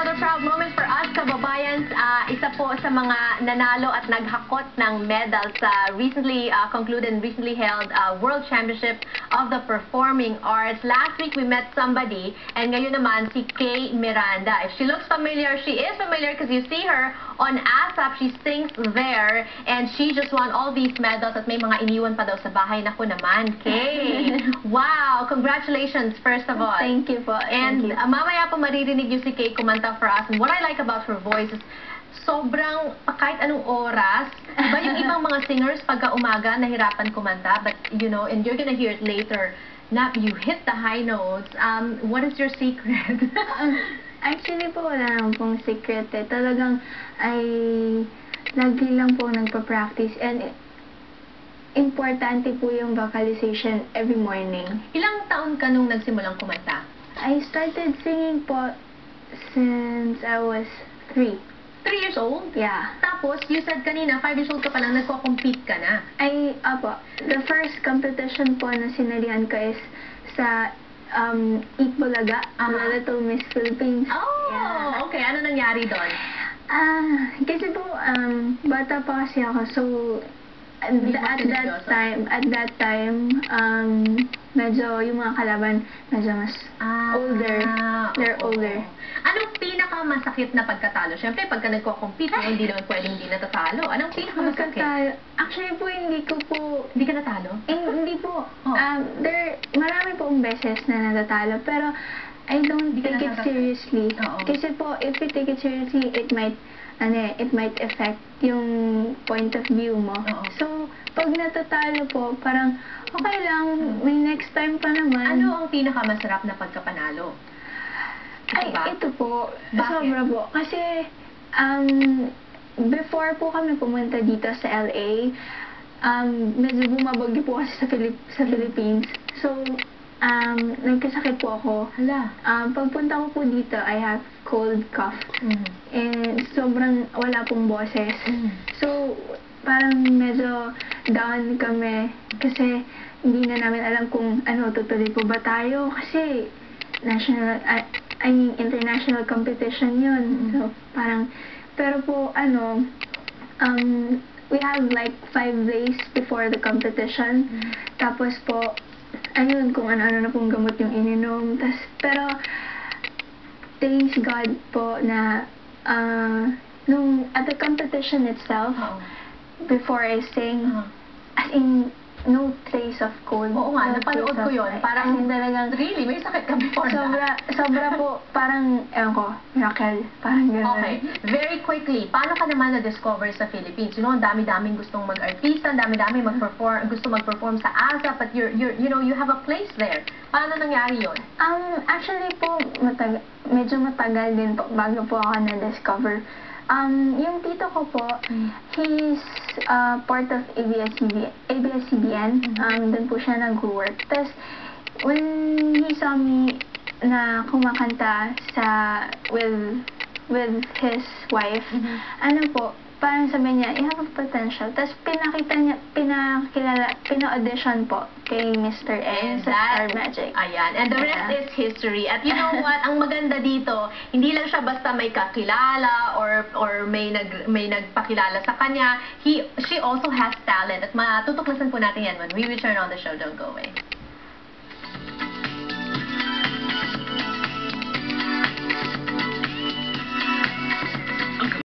another proud moment for us, kababayans. Isa po sa mga nanalo at naghakot ng medal sa recently concluded and recently held World Championship of the Performing Arts. Last week, we met somebody, and ngayon naman si Kay Miranda. If she looks familiar, she is familiar because you see her on ASAP. She sings there, and she just won all these medals at may mga iniwan pa daw sa bahay. Naku naman, Kay! Wow! Congratulations, first of all. Thank you po. And mamaya po maririnig niyo si Kay kumanta for us. And what I like about her voice is sobrang kahit anong oras. Diba yung ibang mga singers pagka umaga nahirapan kumanta, but you know, and you're gonna hear it later, na you hit the high notes. What is your secret? Actually po, wala naman pong secret eh. Talagang ay lagi lang po nagpa-practice, and importante po yung vocalization every morning. Ilang taon ka nung nagsimulang kumanta? I started singing po since I was 3. 3 years old? Yeah. Tapos, you said kanina, 5 years old ka pa lang, nagko-compete ka na. Apo. The first competition po na sinalihan ko is sa Eat Bulaga, the Little Miss Philippines. Oh, yeah. Okay. Ano nangyari doon? Kasi po, bata pa kasi ako, so at that time, medyo yung mga kalaban, medyo mas older. They're older. Anong pinakamasakit na pagkatalo? Siyempre, pagka nagko-compete, hindi naman pwedeng hindi natatalo. Anong pinakamasakit? Actually po, hindi ka natalo? Hindi po. Marami pong beses na natatalo, pero I don't take it seriously. Kasi po, if you take it seriously, it might affect yung point of view mo. So, pag natatalo po, parang okay lang, may next time pa naman. Ano ang pinakamasarap na pagkapanalo? Ito po. Bakit? Sobra po. Kasi, before po kami pumunta dito sa LA, medyo bumabagyo po kasi sa Philippines. So, nagkasakit po ako. Hala. Pagpunta ko po dito, I have cold cough. And sobrang wala pong boses. So, parang medyo down kami kasi hindi na namin alam kung tutuloy po ba tayo. Kasi, international competition yun. So, parang, pero po, we have like 5 days before the competition. Tapos po, ayun, kung ano-ano na pong gamot yung ininom. Pero, thanks God po na, at the competition itself, before I sing, as in, no trace of cold. Oo nga, napanood ko yun. Parang talagang, really, may sakit ka before Sobra po, parang, ewan ko, miracle. Parang gano'n. Okay. Very quickly, paano ka naman na-discover sa Philippines? You know, ang dami-daming gustong mag-artista, ang dami-daming gusto mag-perform sa ASAP, but you have a place there. Paano nangyari yun? Actually po, medyo matagal din po bago po ako na-discover. Yung tito ko po, he's part of ABS-CBN. Doon po siya nag-work. Tapos, when he saw me na kumakanta with his wife, parang sabi niya, you have a potential. Tapos, pina-audition po kay Mr. M sa Star Magic. Ayan. And the rest is history. At you know what? Ang maganda dito, hindi lang siya basta may kakilala or may nagpakilala sa kanya. She also has talent. At matutuklasan po natin yan when we return on the show. Don't go away.